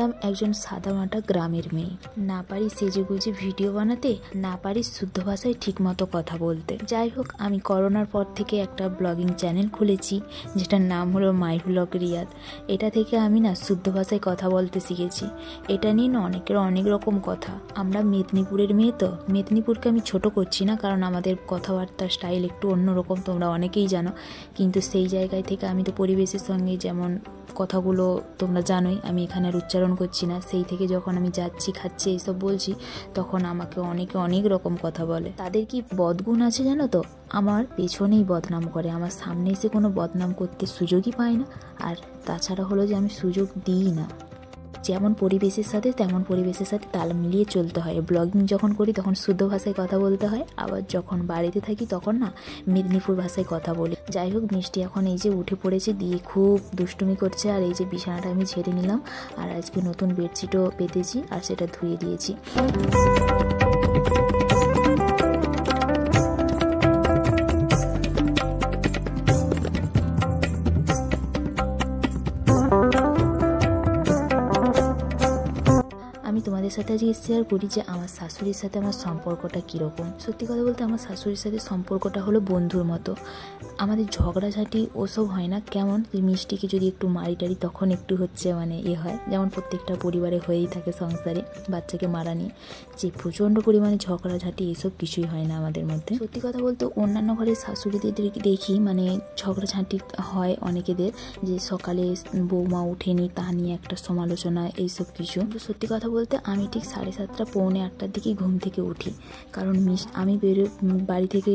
হলাম একজন সাদামাটা গ্রামের মেয়ে। না পারি সেজেগুজে ভিডিও বানাতে, না পারি শুদ্ধ ভাষায় ঠিকমতো কথা বলতে। যাই হোক, আমি করোনার পর থেকে একটা ব্লগিং চ্যানেল খুলেছি যেটার নাম হলো মাই ব্লগ রিয়াদ। এটা থেকে আমি না শুদ্ধ ভাষায় কথা বলতে শিখেছি। এটা নিয়ে না অনেকের অনেক রকম কথা। আমরা মেদিনীপুরের মেয়ে, তো মেদিনীপুরকে আমি ছোট করছি না, কারণ আমাদের কথাবার্তার স্টাইল একটু অন্যরকম, তোমরা অনেকেই জানো। কিন্তু সেই জায়গায় থেকে আমি তো পরিবেশের সঙ্গে যেমন কথাগুলো তোমরা জানোই, আমি এখানে আর উচ্চারণ করছি না। সেই থেকে যখন আমি যাচ্ছি, খাচ্ছি, এইসব বলছি, তখন আমাকে অনেকে অনেক রকম কথা বলে। তাদের কি বদগুণ আছে জানো তো? আমার পেছনেই বদনাম করে, আমার সামনে এসে কোনো বদনাম করতে সুযোগই পায় না। আর তাছাড়া হলো যে আমি সুযোগ দিই না। যেমন পরিবেশের সাথে তেমন পরিবেশের সাথে তাল মিলিয়ে চলতে হয়। ব্লগিং যখন করি তখন শুদ্ধ ভাষায় কথা বলতে হয়, আবার যখন বাড়িতে থাকি তখন না মেদিনীপুর ভাষায় কথা বলি। যাই হোক, মিষ্টি এখন এই যে উঠে পড়েছে, দিয়ে খুব দুষ্টুমি করছে। আর এই যে বিছানাটা আমি ঝেড়ে নিলাম, আর আজকে নতুন বেডশিটও পেতেছি আর সেটা ধুয়ে দিয়েছি। আমি তোমাদের সাথে আজকে শেয়ার করি যে আমার শাশুড়ির সাথে আমার সম্পর্কটা কীরকম। সত্যি কথা বলতে আমার শাশুড়ির সাথে সম্পর্কটা হলো বন্ধুর মতো। আমাদের ঝগড়াঝাটি ওসব হয় না। কেমন মিষ্টিকে যদি একটু মারি টারি তখন একটু হচ্ছে মানে হয়, যেমন প্রত্যেকটা পরিবারে হয়েই থাকে সংসারে, বাচ্চাকে মারা নিয়ে যে প্রচণ্ড পরিমাণে ঝগড়াঝাটি এসব কিছুই হয় না আমাদের মধ্যে। সত্যি কথা বলতে অন্যান্য ঘরের শাশুড়িদের দেখি মানে ঝগড়াঝাটি হয় অনেকেদের, যে সকালে বৌমা উঠেনি তা নিয়ে একটা সমালোচনা, এইসব কিছু। তো সত্যি কথা বলতে আমি ঠিক 7:30 পৌনে 8টার দিকেই ঘুম থেকে উঠি, কারণ আমি বাড়ি থেকে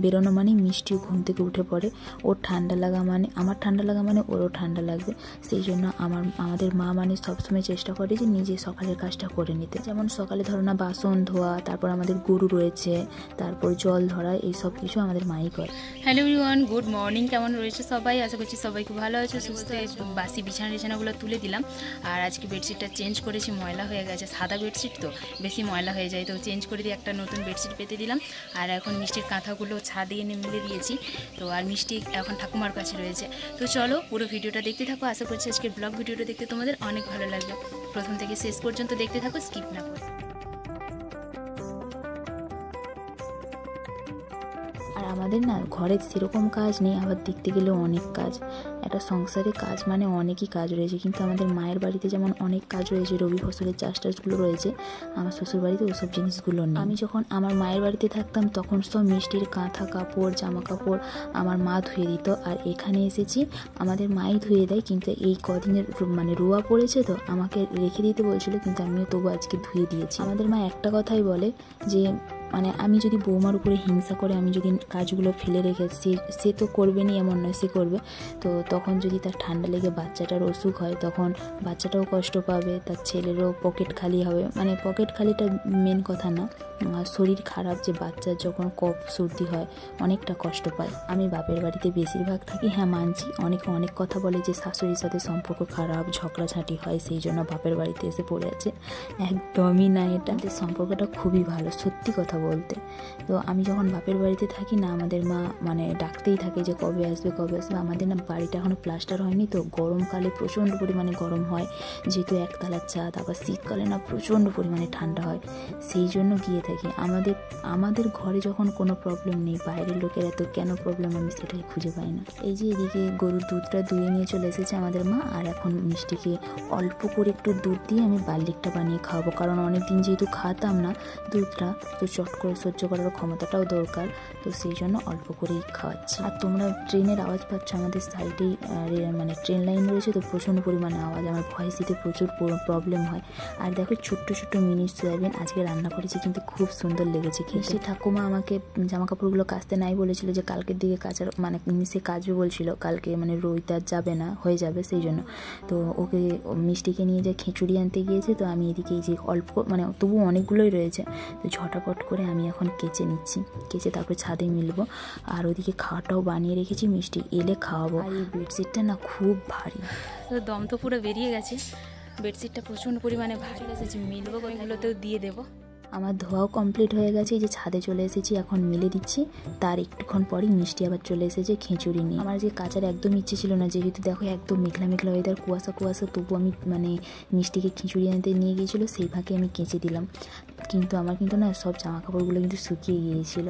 বেরোনো মানে মিষ্টিও ঘুম থেকে উঠে পড়ে। ওর ঠান্ডা লাগা মানে আমার ঠান্ডা লাগা মানে ওরও ঠান্ডা লাগবে। সেই জন্য আমাদের মা মানে সবসময় চেষ্টা করে যে নিজে সকালের কাজটা করে নিতে। যেমন সকালে ধরো না বাসন ধোয়া, তারপর আমাদের গরু রয়েছে, তারপর জল ধরা, এইসব কিছু আমাদের মাই করে। Hello everyone, good morning. কেমন রয়েছে সবাই? আশা করছি সবাই খুব ভালো আছে, সুস্থ। বাসি বিছানাগুলো তুলে দিলাম, আর আজকে বেডশিটটা চেঞ্জ করেছি, ময়লা হয়ে গেছে। সাদা বেডশিট তো বেশি ময়লা হয়ে যায়, তো চেঞ্জ করে দিয়ে একটা নতুন বেডশিট পেতে দিলাম। আর এখন মিষ্টির কাঁথাগুলো ছাদে এনে মিলে দিয়েছি। তো আর মিষ্টি এখন ঠাকুমার কাছে রয়েছে। তো চলো পুরো ভিডিওটা দেখতে থাকো। আশা করছি আজকের ব্লগ ভিডিওটা দেখতে তোমাদের অনেক ভালো লাগবে। প্রথম থেকে শেষ পর্যন্ত দেখতে থাকো, স্কিপ না করে। আর আমাদের না ঘরে সেরকম কাজ নেই, আবার দেখতে গেলে অনেক কাজ। একটা সংসারে কাজ মানে অনেকই কাজ রয়েছে, কিন্তু আমাদের মায়ের বাড়িতে যেমন অনেক কাজ রয়েছে, রবি ফসলের চাষগুলো রয়েছে, আমার শ্বশুর বাড়িতে ওসব জিনিসগুলো নেই। আমি যখন আমার মায়ের বাড়িতে থাকতাম তখন সব মিষ্টির কাঁথা কাপড় জামা কাপড় আমার মা ধুয়ে দিত, আর এখানে এসেছি আমাদের মাই ধুয়ে দেয়। কিন্তু এই কদিনের মানে রোয়া পড়েছে তো আমাকে রেখে দিতে বলছিল, কিন্তু আমিও তবু আজকে ধুয়ে দিয়েছি। আমাদের মা একটা কথাই বলে যে মানে আমি যদি বৌমার উপরে হিংসা করে আমি যদি কাজগুলো ফেলে রেখে সে তো করবে না এমন নয়, সে করবে। তো তখন যদি তার ঠান্ডা লেগে বাচ্চাটার অসুখ হয় তখন বাচ্চাটাও কষ্ট পাবে, তার ছেলেরও পকেট খালি হবে। মানে পকেট খালিটা মেন কথা না, শরীর খারাপ, যে বাচ্চার যখন কফ সর্দি হয় অনেকটা কষ্ট পায়। আমি বাপের বাড়িতে বেশিরভাগ থাকি, হ্যাঁ মানছি অনেকে অনেক কথা বলে যে শাশুড়ির সাথে সম্পর্ক খারাপ, ঝগড়াঝাঁটি হয়, সেই জন্য বাপের বাড়িতে এসে পড়ে আছে। একদমই না, এটা সম্পর্কটা খুবই ভালো, সত্যি কথা বলতে। তো আমি যখন বাপের বাড়িতে থাকি না, আমাদের মা মানে ডাকতেই থাকে যে কবে আসবে কবে আসবে। আমাদের না বাড়িটা এখনো প্লাস্টার হয়নি, তো গরমকালে প্রচণ্ড পরিমাণে গরম হয়, যেহেতু একতলার ছাদ। আবার শীতকালে না প্রচণ্ড পরিমাণে ঠান্ডা হয়, সেই জন্য গিয়ে থাকি। আমাদের ঘরে যখন কোনো প্রবলেম নেই, বাইরের লোকের এত কেন প্রবলেম আমি সেটাই খুঁজে পাই না। এই যে এদিকে গরুর দুধটা দুয়ে নিয়ে চলে এসেছে আমাদের মা, আর এখন মিষ্টিকে অল্প করে একটু দুধ দিয়ে আমি বার্লিকটা বানিয়ে খাওয়াবো, কারণ অনেকদিন যেহেতু খাওয়াতাম না দুধটা, তো চট করে সহ্য করার ক্ষমতাটাও দরকার, তো সেই জন্য অল্প করেই খাওয়াচ্ছি। আর তোমরা ট্রেনের আওয়াজ পাচ্ছ, আমাদের সাইডেই মানে ট্রেন লাইন রয়েছে, তো প্রচণ্ড পরিমাণে আওয়াজ, আমার ভয়েস দিতে প্রচুর প্রবলেম হয়। আর দেখো ছোট্ট ছোট্ট মিনি সয়াবিন আজকে রান্না করেছি, কিন্তু খুব সুন্দর লেগেছে খেতে। সে ঠাকুমা আমাকে জামা কাপড়গুলো কাচতে নাই বলেছিল, যে কালকের দিকে কাচার মানে সে কাচবে বলছিল, কালকে মানে রোহিত যাবে না, হয়ে যাবে, সেই জন্য। তো ওকে মিষ্টিকে নিয়ে যে খিচুড়ি আনতে গিয়েছে, তো আমি এদিকে এই যে অল্প মানে তবু অনেকগুলোই রয়েছে, তো ঝটাপট করে আমি এখন কেচে নিচ্ছি, কেচে তারপরে ছাদে মিলবো। আর ওদিকে খাওয়াটাও বানিয়ে রেখেছি, মিষ্টি এলে খাওয়াবো। আর এই বেডশিটটা না খুব ভারী, তো দম তো পুরো বেরিয়ে গেছে, বেডশিটটা প্রচণ্ড পরিমাণে ভারী এসেছে, মিলবো ওইগুলোতেও দিয়ে দেবো। আমার ধোয়াও কমপ্লিট হয়ে গেছে, এই যে ছাদে চলে এসেছি, এখন মেলে দিচ্ছি। তার একটুক্ষণ পরই মিষ্টি আবার চলে এসেছে খিচুড়ি নিয়ে। আমার যে কাচার একদম ইচ্ছে ছিল না, যেহেতু দেখো একদম মেঘলা মেঘলা ওয়েদার, কুয়াশা কুয়াশা, তবু আমি মিষ্টিকে খিচুড়ি আনতে নিয়ে গিয়েছিলো, সেই ফাঁকে আমি কেচে দিলাম। কিন্তু আমার কিন্তু না সব জামা কাপড়গুলো কিন্তু শুকিয়ে গিয়েছিল।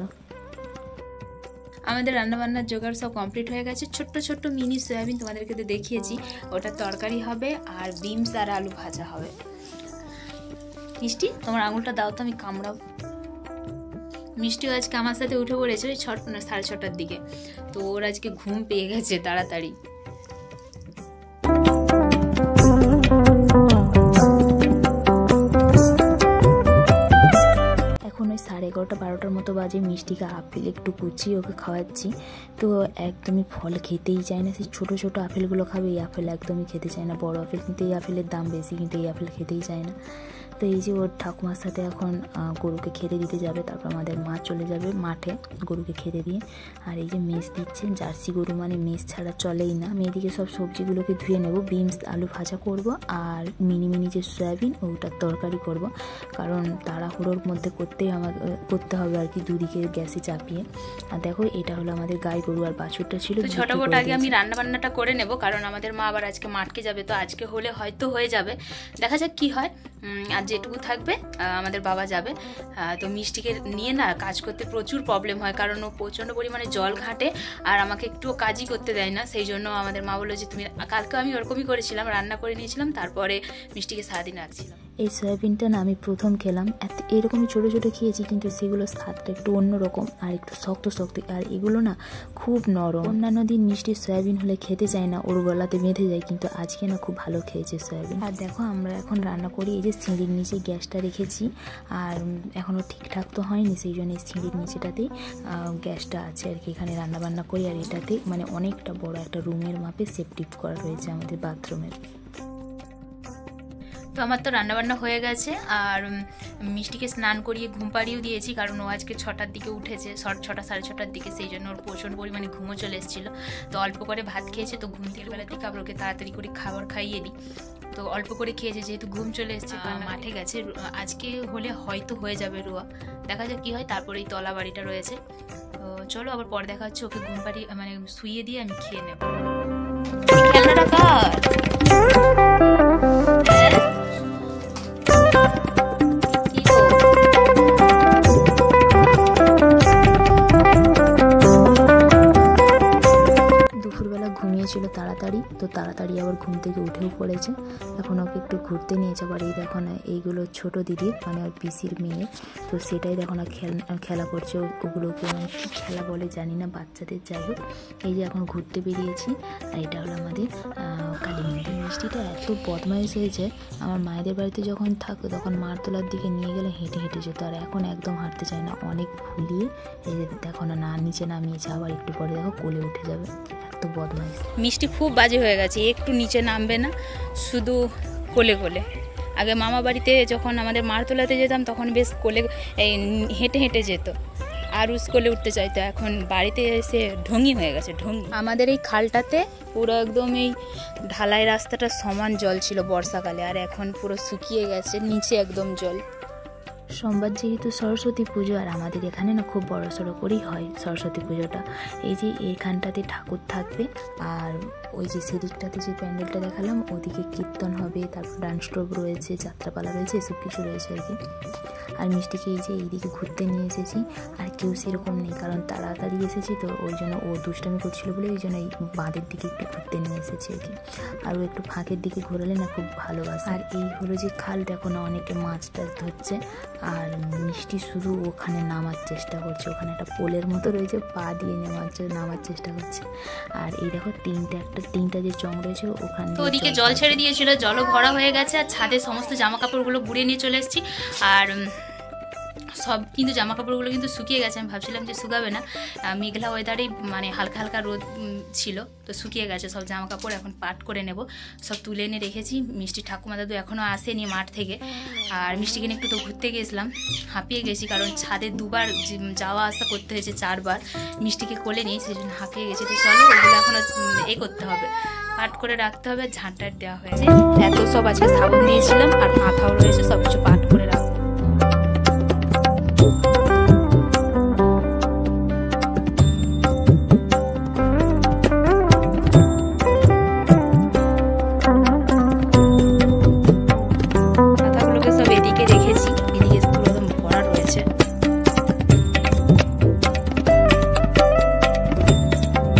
আমাদের রান্নাবান্নার জোগাড় সব কমপ্লিট হয়ে গেছে। ছোট্ট ছোট্ট মিনি সয়াবিন তোমাদেরকে তো দেখিয়েছি, ওটা তরকারি হবে আর বিনস আর আলু ভাজা হবে। মিষ্টি তোমার আঙুলটা দাও তো, আমি কামড়াও। মিষ্টিও আজকে আমার সাথে উঠে পড়েছে ওই 6:30টার দিকে, তো ওর আজকে ঘুম পেয়ে গেছে তাড়াতাড়ি। এখন ওই 11:30-12টার মতো বাজে। মিষ্টিকে আপেল একটু কুচিয়ে ওকে খাওয়াচ্ছি। তো একদমই ফল খেতেই চায় না, সেই ছোটো ছোটো আপেলগুলো খাবে, এই আপেল একদমই খেতে চায় না। বড় আপেল কিন্তু এই আপেলের দাম বেশি, কিন্তু এই আপেল খেতেই চায় না। তো এই যে ওর ঠাকুমার সাথে এখন গরুকে খেতে দিতে যাবে, তারপর আমাদের মা চলে যাবে মাঠে গরুকে খেতে দিয়ে। আর এই যে মেষ দিচ্ছেন, জার্সি গরু মানে মেষ ছাড়া চলেই না। আমি এদিকে সব সবজিগুলোকে ধুয়ে নেব, বিনস আলু ভাজা করব আর মিনি মিনি যে সয়াবিন ওটার তরকারি করব, কারণ তাড়াহুড়োর মধ্যে করতে হবে আর কি, দুদিকে গ্যাসে চাপিয়ে। আর দেখো এটা হলো আমাদের গাই গরু, আর বাছুরটা ছিল। তো ছোটখাটো আগে আমি রান্নাবান্নাটা করে নেব, কারণ আমাদের মা আবার আজকে মাঠকে যাবে, তো আজকে হলে হয়তো হয়ে যাবে, দেখা যাক কি হয়। আর যেটুকু থাকবে আমাদের বাবা যাবে। তো মিষ্টিকে নিয়ে না কাজ করতে প্রচুর প্রবলেম হয়, কারণ ও প্রচণ্ড পরিমাণে জল ঘাটে আর আমাকে একটুও কাজই করতে দেয় না। সেই জন্য আমাদের মা বললো যে তুমি, কালকে আমি ওরকমই করেছিলাম, রান্না করে নিয়েছিলাম, তারপরে মিষ্টিকে সারাদিন রাখছিলাম। এই সয়াবিনটা না আমি প্রথম খেলাম, এরকমই ছোটো ছোটো খেয়েছি, কিন্তু সেগুলোর স্বাদটা একটু অন্যরকম আর একটু শক্ত শক্ত, আর এগুলো না খুব নরম। অন্যান্য দিন মিষ্টি সয়াবিন হলে খেতে চায় না, ওর গলাতে বেঁধে যায়, কিন্তু আজকে না খুব ভালো খেয়েছে সয়াবিন। আর দেখো আমরা এখন রান্না করি, এই যে সিঁড়ির নিচে গ্যাসটা রেখেছি, আর এখনও ঠিকঠাক তো হয়নি, সেই জন্য এই সিঁড়ির নিচেটাতেই গ্যাসটা আছে আর কি, এখানে রান্নাবান্না করি। আর এটাতে মানে অনেকটা বড় একটা রুমের মাপে সেপটিভ করা রয়েছে আমাদের বাথরুমের। তো আমার তো রান্নাবান্না হয়ে গেছে, আর মিষ্টিকে স্নান করিয়ে ঘুম পাড়িয়েও দিয়েছি, কারণ ও আজকে 6টার দিকে উঠেছে, 6টা 6:30টার দিকে, সেই জন্য ওর প্রচণ্ড পরিমাণে ঘুমও চলে এসেছিলো। তো অল্প করে ভাত খেয়েছে, তো ঘুম থেকে বেলার দিকে আবার ওকে তাড়াতাড়ি করে খাবার খাইয়ে দিই। তো অল্প করে খেয়েছে, যেহেতু ঘুম চলে এসেছে, মাঠে গেছে। আজকে হলে হয়তো হয়ে যাবে রোয়া, দেখা যাক কী হয়। তারপরে এই তলা বাড়িটা রয়েছে, তো চলো আবার পরে দেখা হচ্ছে। ওকে ঘুম পাড়িয়ে মানে শুইয়ে দিয়ে আমি খেয়ে নেব। খেলনাটা কার? ছিল তাড়াতাড়ি, তো তাড়াতাড়ি আবার ঘুম থেকে উঠেও পড়েছে। এখন ওকে একটু ঘুরতে নিয়ে যাবার, এই দেখো না এইগুলো ছোট দিদির মানে ওর পিসির মেয়ে, তো সেটাই দেখো না খেলা করছে। ওগুলোকে মানে কী খেলা বলে জানি না, বাচ্চাদের। যাই হোক, এই যে এখন ঘুরতে বেরিয়েছি। আর এটা হলো আমাদের কালী মন্দির। মিষ্টিটা এত বদমাইশ হয়েছে, আমার মায়েদের বাড়িতে যখন থাকতো তখন মারতলার দিকে নিয়ে গেলে হেঁটে হেঁটে যেত, আর এখন একদম হাঁটতে চায় না, অনেক ভুলিয়ে এই যে দেখো না নিচে নামিয়েছে, আবার একটু পরে দেখো কোলে উঠে যাবে, এত বদমাইশ। মিষ্টি খুব বাজে হয়ে গেছে, একটু নিচে নামবে না, শুধু কোলে কোলে। আগে মামা বাড়িতে যখন আমাদের মারতলাতে যেতাম তখন বেশ কোলে হেঁটে হেঁটে যেত, আর কোলে উঠতে চাইতো। এখন বাড়িতে এসে ঢঙি হয়ে গেছে, ঢঙি। আমাদের এই খালটাতে পুরো একদম এই ঢালাই রাস্তাটা সমান জল ছিল বর্ষাকালে, আর এখন পুরো শুকিয়ে গেছে, নিচে একদম জল। সোমবার যেহেতু সরস্বতী পুজো, আর আমাদের এখানে না খুব বড় সড়ো করেই হয় সরস্বতী পুজোটা। এই যে এইখানটাতে ঠাকুর থাকবে, আর ওই যে সেদিকটাতে যে প্যান্ডেলটা দেখালাম ওদিকে কীর্তন হবে, তারপর ডান্স ট্রুপ রয়েছে, যাত্রাপালা রয়েছে, এসব কিছু রয়েছে আর কি। আর মিষ্টিকে এই যে এইদিকে ঘুরতে নিয়ে এসেছি, আর কেউ সেরকম নেই, কারণ তাড়াতাড়ি এসেছি, তো ওই জন্য ও দুষ্টামি করছিল বলে ওই জন্য এই বাঁধের দিকে একটু ঘুরতে নিয়ে এসেছি আর কি। আর ও একটু ফাঁকের দিকে ঘোরালে না খুব ভালোবাসে। আর এই হলো যে খাল, দেখো না অনেকে মাছ টাছ ধরছে, আর মিষ্টি শুধু ওখানে নামার চেষ্টা করছে, ওখানে একটা পোলের মতো রয়েছে, পা দিয়ে নামার চেষ্টা করছে। আর এই দেখো তিনটা যে চং রয়েছে ওখানে, তো ওদিকে জল ছেড়ে দিয়েছিল, জলও ভরা হয়ে গেছে, আর ছাদে সমস্ত জামা কাপড়গুলো গুড়িয়ে নিয়ে চলে এসেছি। আর সব কিন্তু জামা কাপড়গুলো কিন্তু শুকিয়ে গেছে, আমি ভাবছিলাম যে শুকাবে না, মেঘলা ওয়েদারেই মানে হালকা হালকা রোদ ছিল, তো শুকিয়ে গেছে সব জামা কাপড়। এখন পাট করে নেব, সব তুলে এনে রেখেছি। মিষ্টি ঠাকুমা দাদু এখনও আসেনি মাঠ থেকে, আর মিষ্টিকে একটু তো ঘুরতে গেছিলাম, হাঁপিয়ে গেছি, কারণ ছাদে দুবার যাওয়া আসা করতে হয়েছে, 4বার মিষ্টিকে কোলে নিয়ে, সেই জন্য হাঁপিয়ে গেছি। তো চলো ওগুলো এখনও করতে হবে, পাট করে রাখতে হবে, ঝাঁটার দেওয়া হয়েছে। এত সব আজকে সাবন দিয়েছিলাম, আর মাথাও রয়েছে, সব কিছু পাট করে রাখবো।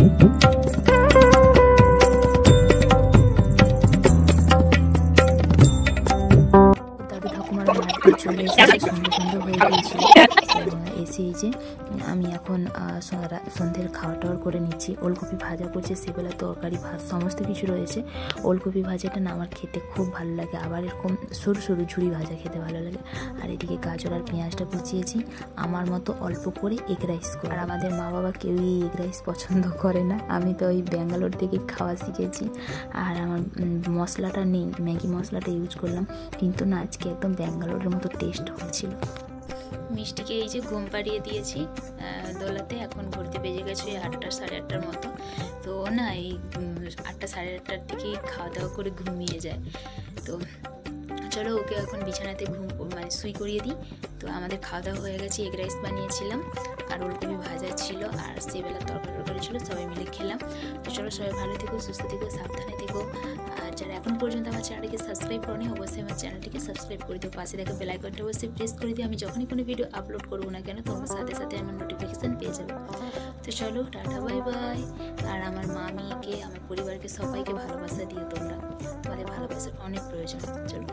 দাদু ঠাকুমার মাঠে চলে এসেছে, সন্ধ্যে সন্ধ্যে হয়ে গিয়েছিল। এসে এই যে আমি এখন সন্ধ্যের খাওয়া টাওয়ার করে নিচ্ছি। ওলকপি ভাজা করছে, সেবেলা তরকারি ভাত সমস্ত কিছু রয়েছে। ওলকপি ভাজাটা না আমার খেতে খুব ভালো লাগে, আবার এরকম সরু সরু ঝুড়ি ভাজা খেতে ভালো লাগে। আর এদিকে গাজর আর পেঁয়াজটা কুচিয়েছি আমার মতো অল্প করে এগ রাইস করে। আর আমাদের মা বাবা কেউই এগ রাইস পছন্দ করে না, আমি তো ওই ব্যাঙ্গালোর থেকে খাওয়া শিখেছি। আর আমার মশলাটা নেই, ম্যাগি মশলাটা ইউজ করলাম, কিন্তু না আজকে একদম ব্যাঙ্গালোরের মতো টেস্ট হচ্ছিল। মিষ্টিকে এই যে ঘুম পাড়িয়ে দিয়েছি দোলাতে, এখন ঘুরতে বেজে গেছে 8টা সাড়ে 8টার মতো। তো না এই 8টা সাড়ে 8টার দিকে খাওয়া দাওয়া করে ঘুমিয়ে যায়। তো চলো ওকে এখন বিছানাতে মানে শুই করিয়ে দিই। তো আমাদের খাওয়া দাওয়া হয়ে গেছে, এগ রাইস বানিয়েছিলাম আর ওলকপি ভাজা ছিল আর সেবেলা তরকারি ছিল, সবাই মিলে খেলাম। তো চলো সবাই ভালো থেকো, সুস্থ থেকো, সাবধানে থেকো। আর যারা এখন পর্যন্ত আমার চ্যানেলটিকে সাবস্ক্রাইব করেনি অবশ্যই আমার চ্যানেলটিকে সাবস্ক্রাইব করে দিও, পাশে দেখা বেল আইকনটা অবশ্যই প্রেস করে দিও। আমি যখনই কোনো ভিডিও আপলোড করবো না কেন তোমার সাথে সাথে আমার নোটিফিকেশান পেয়ে যাবে। তো চলো টাটা বাই বাই। আর আমার মামিকে, আমার পরিবারকে সবাইকে ভালোবাসা দিও তোমরা, তোমাদের ভালোবাসার অনেক প্রয়োজন। চলো।